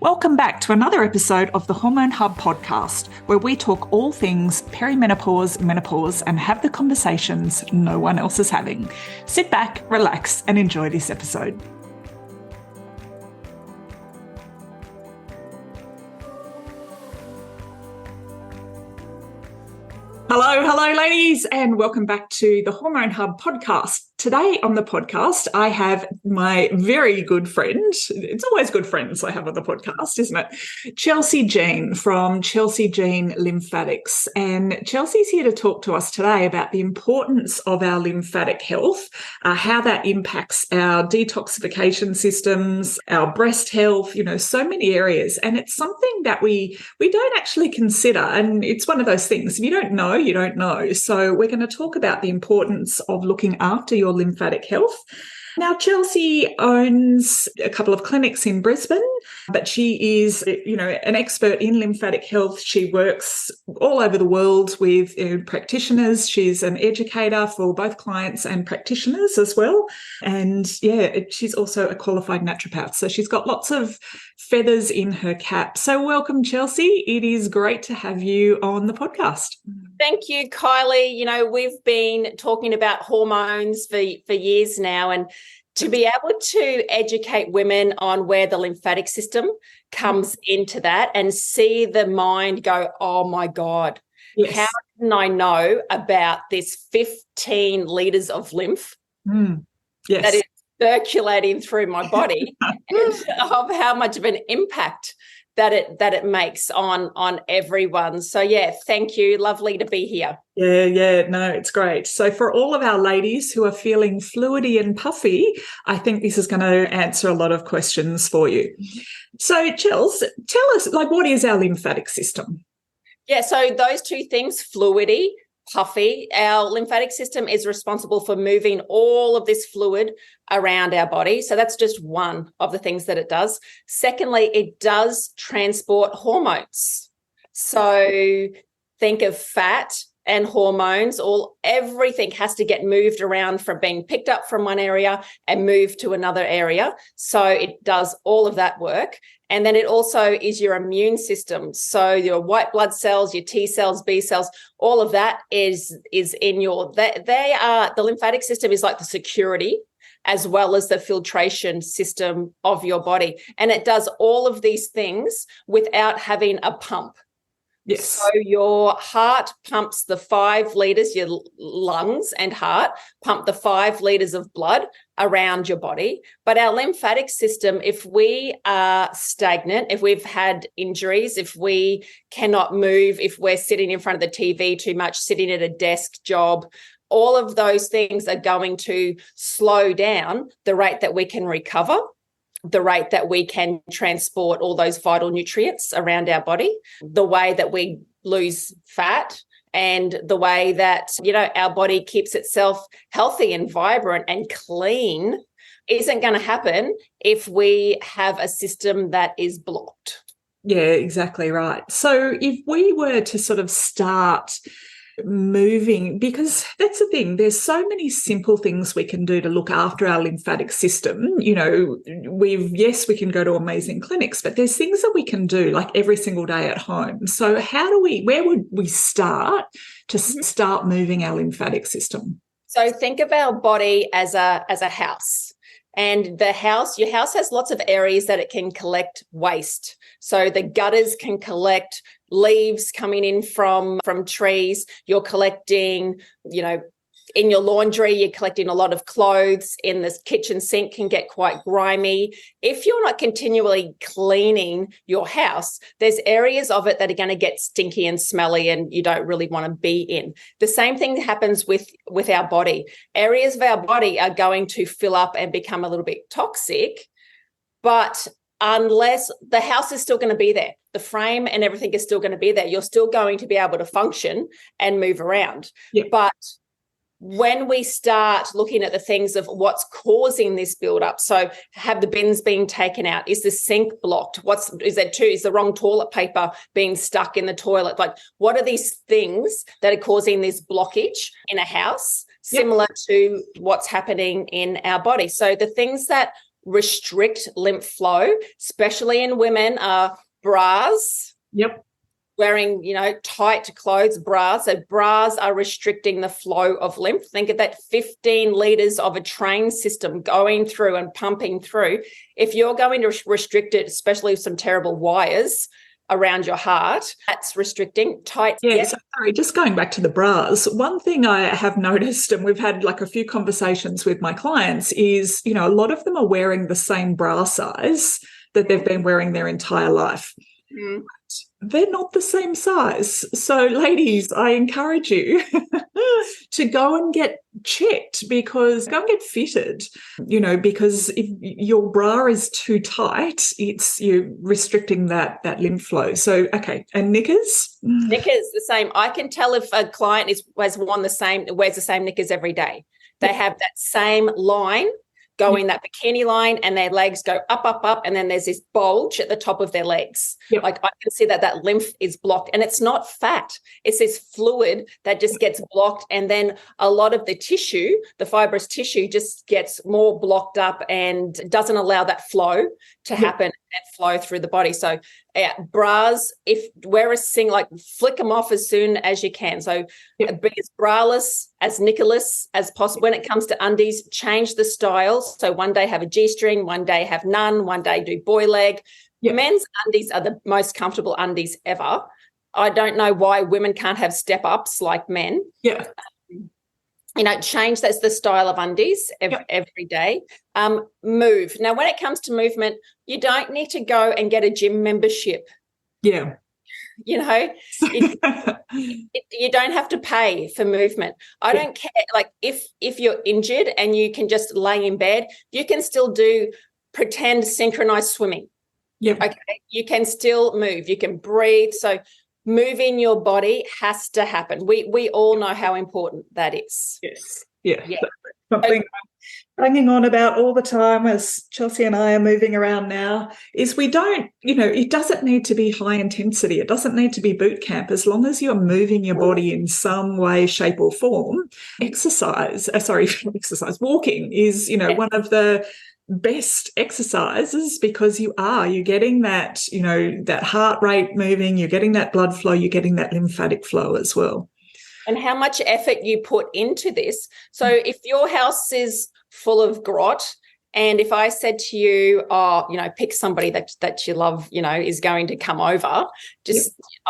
Welcome back to another episode of the Hormone Hub podcast, where we talk all things perimenopause, menopause, and have the conversations no one else is having. Sit back, relax, and enjoy this episode. Hello, ladies, and welcome back to the Hormone Hub podcast. Today on the podcast, I have my very good friend. It's always good friends I have on the podcast, isn't it? Chelsea Jean from Chelsea Jean Lymphatics. And Chelsea's here to talk to us today about the importance of our lymphatic health, how that impacts our detoxification systems, our breast health, so many areas. And it's something that we don't actually consider. And it's one of those things, if you don't know, you don't know. So we're going to talk about the importance of looking after your lymphatic health. Now, Chelsea owns a couple of clinics in Brisbane, but she is, an expert in lymphatic health. She works all over the world with practitioners. She's an educator for both clients and practitioners as well. And she's also a qualified naturopath. So she's got lots of feathers in her cap. So welcome, Chelsea. It is great to have you on the podcast. Thank you, Kylie. We've been talking about hormones for years now, and to be able to educate women on where the lymphatic system comes into that and see the mind go, oh my God, yes. How didn't I know about this 15 litres of lymph yes. that is circulating through my body and of how much of an impact that it makes on everyone. So, thank you. Lovely to be here. No, it's great. So for all of our ladies who are feeling fluidy and puffy, I think this is going to answer a lot of questions for you. So, Chels, tell us, what is our lymphatic system? Yeah, so those two things, fluidy, puffy. Our lymphatic system is responsible for moving all of this fluid around our body. So that's just one of the things that it does. Secondly, it does transport hormones. So think of fat and hormones, everything has to get moved around from being picked up from one area and moved to another area. So it does all of that work. And then it also is your immune system. So your white blood cells, your T cells, B cells, all of that is in the lymphatic system is like the security as well as the filtration system of your body. And it does all of these things without having a pump. Yes. So your heart pumps the 5 litres, your lungs and heart pump the 5 litres of blood around your body. But our lymphatic system, if we are stagnant, if we've had injuries, if we cannot move, if we're sitting in front of the TV too much, sitting at a desk job, all of those things are going to slow down the rate that we can recover, the rate that we can transport all those vital nutrients around our body, the way that we lose fat, and the way that, our body keeps itself healthy and vibrant and clean isn't going to happen if we have a system that is blocked. Yeah, exactly right. So if we were to sort of start moving, because that's the thing, there's so many simple things we can do to look after our lymphatic system. We can go to amazing clinics, but there's things that we can do like every single day at home. So where would we start to start moving our lymphatic system? So think of our body as a house. And your house has lots of areas that it can collect waste. So the gutters can collect leaves coming in from trees. You're collecting, in your laundry, you're collecting a lot of clothes. In the kitchen sink can get quite grimy. If you're not continually cleaning your house, there's areas of it that are going to get stinky and smelly and you don't really want to be in. The same thing happens with our body. Areas of our body are going to fill up and become a little bit toxic, but unless the house is still going to be there, the frame and everything is still going to be there, you're still going to be able to function and move around. Yeah. But when we start looking at the things of what's causing this buildup, so have the bins being taken out? Is the sink blocked? Is the wrong toilet paper being stuck in the toilet? Like, what are these things that are causing this blockage in a house, similar to what's happening in our body? So the things that restrict lymph flow, especially in women, are bras. Yep. Wearing, tight clothes, bras. So bras are restricting the flow of lymph. Think of that 15 liters of a train system going through and pumping through. If you're going to restrict it, especially with some terrible wires around your heart, that's restricting tight. Yeah, so sorry, just going back to the bras, one thing I have noticed, and we've had like a few conversations with my clients, is, a lot of them are wearing the same bra size that they've been wearing their entire life. Mm. They're not the same size. So, ladies, I encourage you to go and get checked, because go and get fitted, because if your bra is too tight, you're restricting that lymph flow. So, okay. And knickers? Knickers, the same. I can tell if a client wears the same knickers every day. They have that same line going, that bikini line, and their legs go up, up, up, and then there's this bulge at the top of their legs. Yep. Like, I can see that lymph is blocked, and it's not fat. It's this fluid that just gets blocked, and then a lot of the tissue, the fibrous tissue, just gets more blocked up and doesn't allow that flow to happen and flow through the body. So bras, flick them off as soon as you can. So be as braless, as knickerless as possible. When it comes to undies, change the styles. So one day have a G-string, one day have none, one day do boy leg. Men's undies are the most comfortable undies ever. I don't know why women can't have step-ups like men. Yeah. Change that's the style of undies every day. Move. Now, when it comes to movement, you don't need to go and get a gym membership. Yeah. You don't have to pay for movement. I don't care. Like, if you're injured and you can just lay in bed, you can still do pretend synchronized swimming. Yeah. Okay. You can still move. You can breathe. So moving your body has to happen. We all know how important that is. Yes. Yeah. Something I'm banging on about all the time, as Chelsea and I are moving around now, is we don't, it doesn't need to be high intensity. It doesn't need to be boot camp. As long as you're moving your body in some way, shape or form, walking is, one of the best exercises, because you're getting that, that heart rate moving, you're getting that blood flow, you're getting that lymphatic flow as well. And how much effort you put into this. So if your house is full of grot, and if I said to you, pick somebody that you love, is going to come over, I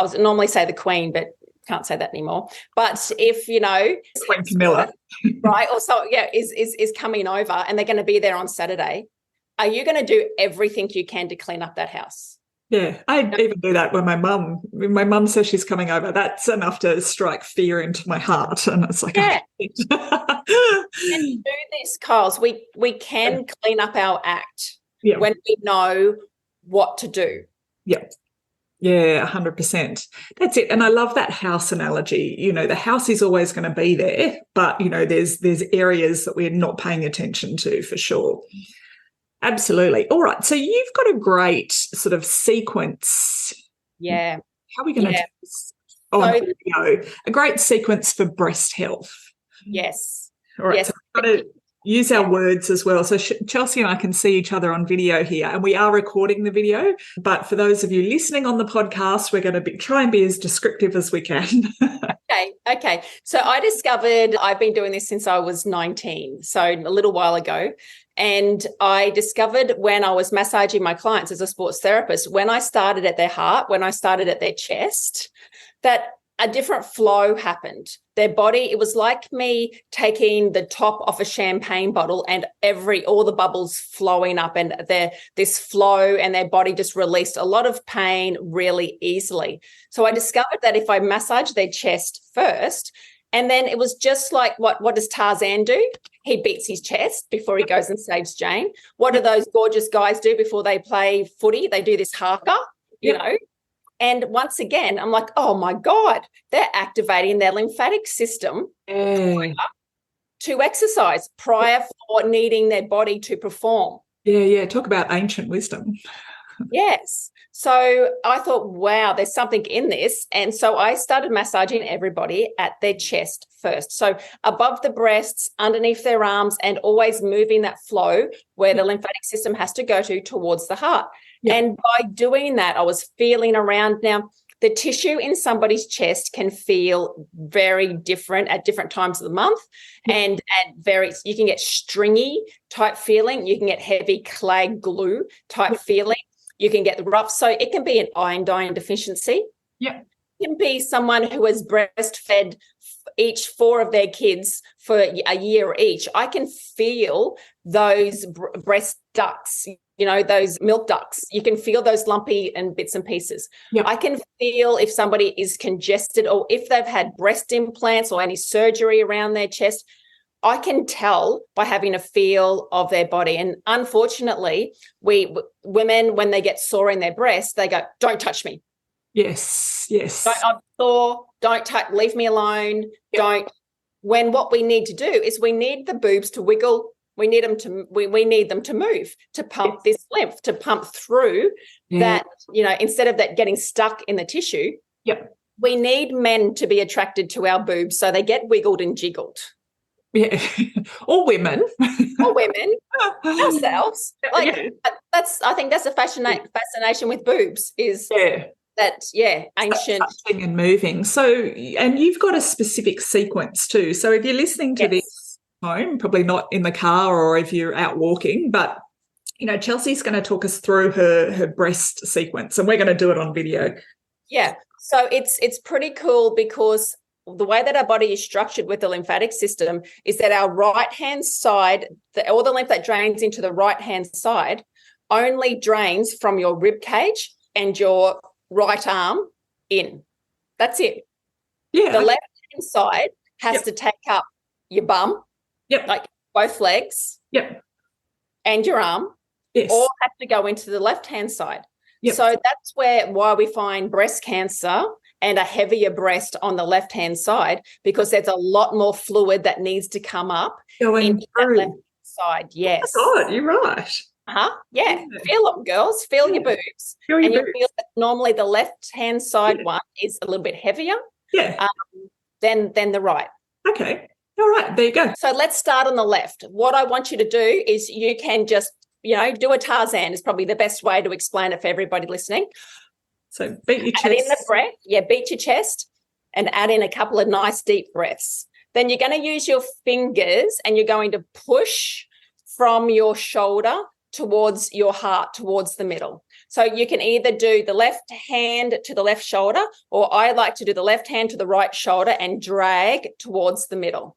was normally say the Queen, but can't say that anymore. But if, Queen Camilla, right, or so, is coming over and they're going to be there on Saturday, are you going to do everything you can to clean up that house? Yeah, I even do that when my mum says she's coming over. That's enough to strike fear into my heart. And it's like, and do this, Kyles. We can clean up our act when we know what to do. Yeah. Yeah, 100%. That's it. And I love that house analogy. The house is always going to be there, but, there's areas that we're not paying attention to for sure. Absolutely. All right. So you've got a great sort of sequence. Yeah. How are we going to do this? Here we go. A great sequence for breast health. Yes. All right. Yes. So we've got to use our words as well. So Chelsea and I can see each other on video here, and we are recording the video. But for those of you listening on the podcast, we're going to try and be as descriptive as we can. Okay. So I've been doing this since I was 19, so a little while ago. And I discovered when I was massaging my clients as a sports therapist, when I started at their heart, when I started at their chest, that a different flow happened. Their body, it was like me taking the top off a champagne bottle and all the bubbles flowing up, and this flow, and their body just released a lot of pain really easily. So I discovered that if I massage their chest first, and then it was just like, what does Tarzan do? He beats his chest before he goes and saves Jane. What do those gorgeous guys do before they play footy? They do this haka, And once again, I'm like, oh, my God, they're activating their lymphatic system to exercise prior for needing their body to perform. Yeah. Talk about ancient wisdom. Yes. So I thought, wow, there's something in this. And so I started massaging everybody at their chest first. So above the breasts, underneath their arms, and always moving that flow where the lymphatic system has to go to towards the heart. Yeah. And by doing that, I was feeling around. Now, the tissue in somebody's chest can feel very different at different times of the month, and you can get stringy type feeling. You can get heavy clay glue type feeling. You can get the rough. So it can be an iodine deficiency. Yeah. It can be someone who has breastfed each 4 of their kids for a year each. I can feel those breast ducts, those milk ducts. You can feel those lumpy and bits and pieces. Yep. I can feel if somebody is congested or if they've had breast implants or any surgery around their chest. I can tell by having a feel of their body. And unfortunately, women, when they get sore in their breast, they go, don't touch me. Yes. I'm sore, don't touch, leave me alone, don't. When what we need to do is we need the boobs to wiggle. We need them to move, to pump this lymph, to pump through that, instead of that getting stuck in the tissue. Yep. We need men to be attracted to our boobs so they get wiggled and jiggled. Yeah. Or women. Ourselves. I think that's a fascination with boobs is that, ancient. Touching and moving. So, and you've got a specific sequence too. So if you're listening to this home, probably not in the car or if you're out walking, but, Chelsea's going to talk us through her breast sequence, and we're going to do it on video. Yeah. So it's pretty cool because the way that our body is structured with the lymphatic system is that our right-hand side, all the lymph that drains into the right-hand side only drains from your rib cage and your right arm in. That's it. Yeah. The left-hand side has to take up your bum, like both legs, and your arm, all have to go into the left-hand side. Yep. So that's why we find breast cancer and a heavier breast on the left-hand side, because there's a lot more fluid that needs to come up into that left side. Yes. Oh my God, you're right. Yeah. Feel them, girls. Feel your boobs. You'll feel that normally the left-hand side one is a little bit heavier than the right. Okay. All right. There you go. So let's start on the left. What I want you to do is you can just, do a Tarzan is probably the best way to explain it for everybody listening. So beat your chest. Add in the breath. Yeah, beat your chest and add in a couple of nice deep breaths. Then you're going to use your fingers and you're going to push from your shoulder towards your heart, towards the middle. So you can either do the left hand to the left shoulder, or I like to do the left hand to the right shoulder and drag towards the middle.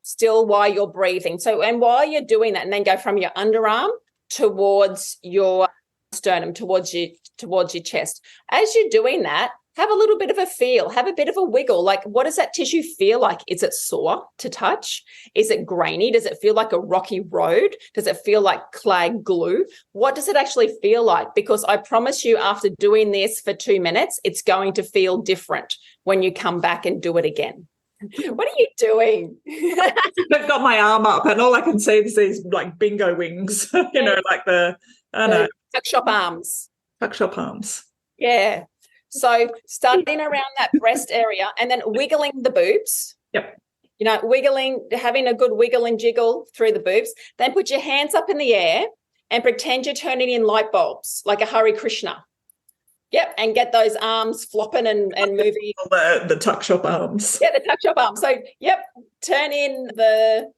Still while you're breathing. So, and while you're doing that, and then go from your underarm towards your sternum, towards your chest. As you're doing that, have a little bit of a feel, have a bit of a wiggle. Like, what does that tissue feel like? Is it sore to touch? Is it grainy? Does it feel like a rocky road? Does it feel like clay glue? What does it actually feel like? Because I promise you, after doing this for 2 minutes, it's going to feel different when you come back and do it again. What are you doing? I've got my arm up and all I can see is these like bingo wings, like the tuck shop arms. Tuck shop arms. Yeah. So starting around that breast area and then wiggling the boobs. Yep. Wiggling, having a good wiggle and jiggle through the boobs. Then put your hands up in the air and pretend you're turning in light bulbs like a Hare Krishna. Yep, and get those arms flopping and moving. The tuck shop arms. Yeah, the tuck shop arms. So, turn in the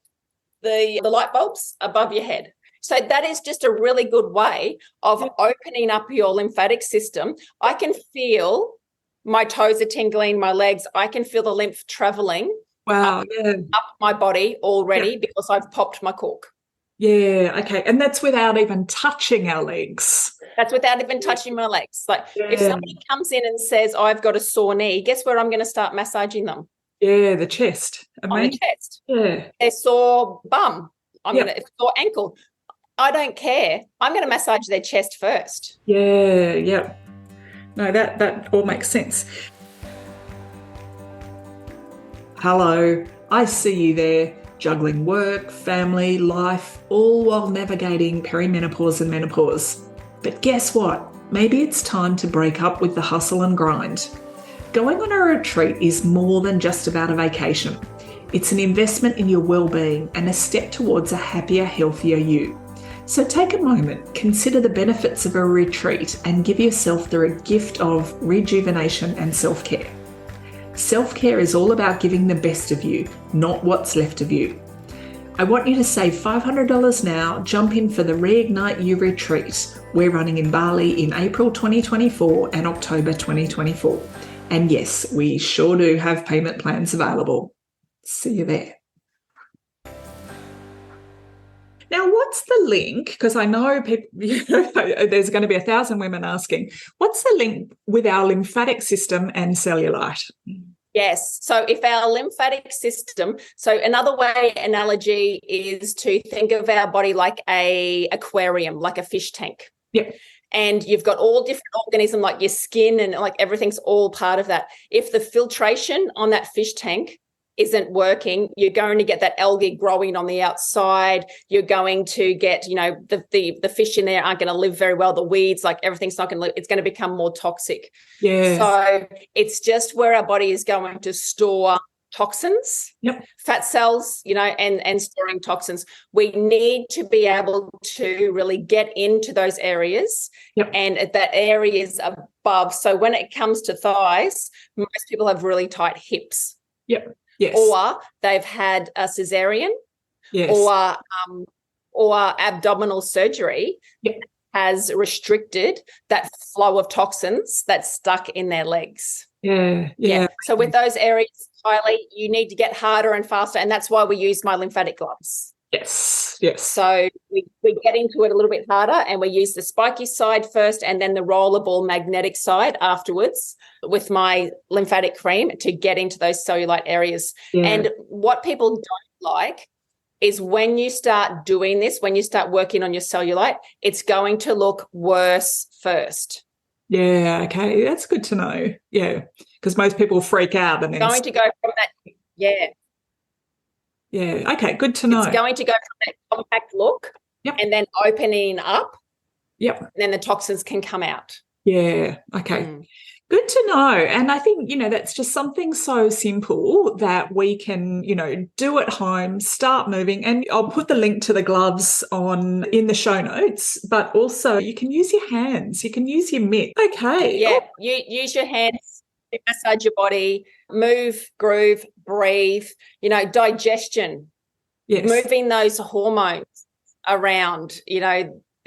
light bulbs above your head. So that is just a really good way of opening up your lymphatic system. I can feel my toes are tingling, my legs. I can feel the lymph traveling up my body already because I've popped my cork. Yeah, okay. And that's without even touching our legs. That's without even touching my legs. Like if somebody comes in and says, I've got a sore knee, guess where I'm going to start massaging them? Yeah, the chest. On the chest. Yeah. They're sore bum. I'm going to sore ankle. I don't care. I'm going to massage their chest first. Yeah. No, that all makes sense. Hello, I see you there, juggling work, family, life, all while navigating perimenopause and menopause. But guess what? Maybe it's time to break up with the hustle and grind. Going on a retreat is more than just about a vacation. It's an investment in your well-being and a step towards a happier, healthier you. So take a moment, consider the benefits of a retreat and give yourself the gift of rejuvenation and self-care. Self-care is all about giving the best of you, not what's left of you. I want you to save $500 now, jump in for the Reignite You retreat. We're running in Bali in April 2024 and October 2024. And yes, we sure do have payment plans available. See you there. Now, what's the link? Because I know people, there's going to be 1,000 women asking, what's the link with our lymphatic system and cellulite? Yes. So if our lymphatic system, so another way analogy is to think of our body like a aquarium, like a fish tank. Yep. And you've got all different organisms like your skin and like everything's all part of that. If the filtration on that fish tank isn't working, you're going to get that algae growing on the outside. You're going to get, the fish in there aren't going to live very well. The weeds, like everything's not going to live. It's going to become more toxic. Yes. So it's just where our body is going to store toxins, fat cells, and storing toxins. We need to be able to really get into those areas and at that areas above. So when it comes to thighs, most people have really tight hips. Yep. Yes. Or they've had a cesarean, or abdominal surgery has restricted that flow of toxins that's stuck in their legs. Yeah. So with those areas, Kylie, you need to get harder and faster, and that's why we use my lymphatic gloves. Yes. So we get into it a little bit harder, and we use the spiky side first and then the rollerball magnetic side afterwards with my lymphatic cream to get into those cellulite areas. Yeah. And what people don't like is when you start doing this, when you start working on your cellulite, it's going to look worse first. Yeah, okay. That's good to know. Yeah, because most people freak out. And then going to go from that, Yeah, okay, good to know. It's going to go from that compact look and then opening up. Yep. And then the toxins can come out. Yeah, okay. Good to know. And I think, that's just something so simple that we can, do at home, start moving. And I'll put the link to the gloves in the show notes, but also you can use your hands, you can use your mitt. Okay. Yeah, you use your hands to massage your body, move, groove, breathe, digestion, moving those hormones around,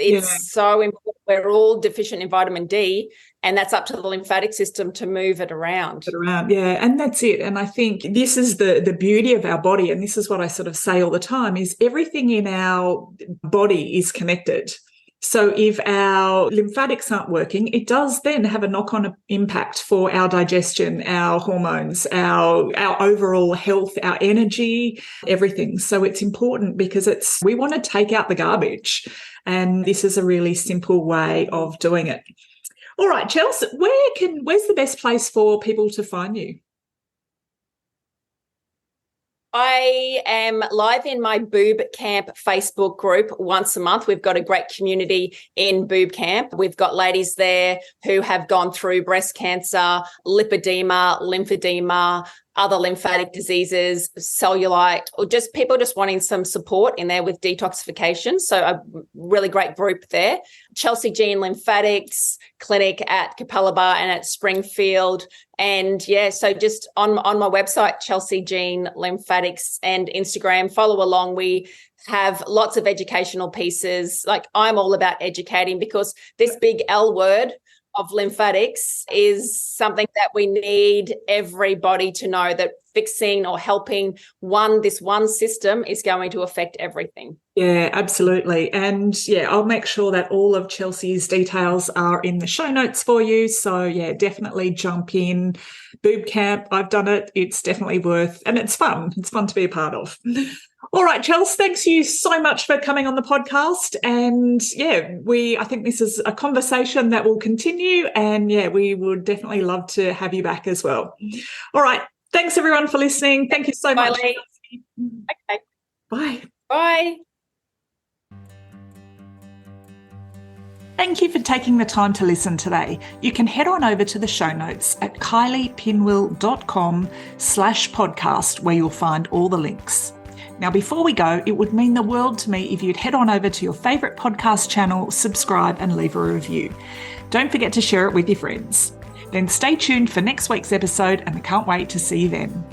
it's so important. We're all deficient in vitamin D, and that's up to the lymphatic system to move it around. Yeah, and that's it. And I think this is the beauty of our body, and this is what I sort of say all the time, is everything in our body is connected. So if our lymphatics aren't working, it does then have a knock-on impact for our digestion, our hormones, our overall health, our energy, everything. So it's important because we want to take out the garbage, and this is a really simple way of doing it. All right, Chelsea, where's the best place for people to find you? I am live in my Boob Camp Facebook group once a month. We've got a great community in Boob Camp. We've got ladies there who have gone through breast cancer, lipedema, lymphedema, other lymphatic diseases, cellulite, or just people just wanting some support in there with detoxification. So a really great group there. Chelsea Jean Lymphatics Clinic at Capalaba and at Springfield. And so just on my website, Chelsea Jean Lymphatics, and Instagram, follow along. We have lots of educational pieces. Like, I'm all about educating, because this big L word of lymphatics is something that we need everybody to know, that fixing or helping this one system is going to affect everything. Yeah, absolutely. And I'll make sure that all of Chelsea's details are in the show notes for you. So definitely jump in. Boob Camp, I've done it. It's definitely and it's fun. It's fun to be a part of. All right, Chelsea, thanks you so much for coming on the podcast. And I think this is a conversation that will continue. And we would definitely love to have you back as well. All right. Thanks everyone for listening. Thank you so much. Lee. Okay. Bye. Bye. Thank you for taking the time to listen today. You can head on over to the show notes at kyliepinwill.com/podcast, where you'll find all the links. Now, before we go, it would mean the world to me if you'd head on over to your favourite podcast channel, subscribe and leave a review. Don't forget to share it with your friends. Then stay tuned for next week's episode, and I can't wait to see you then.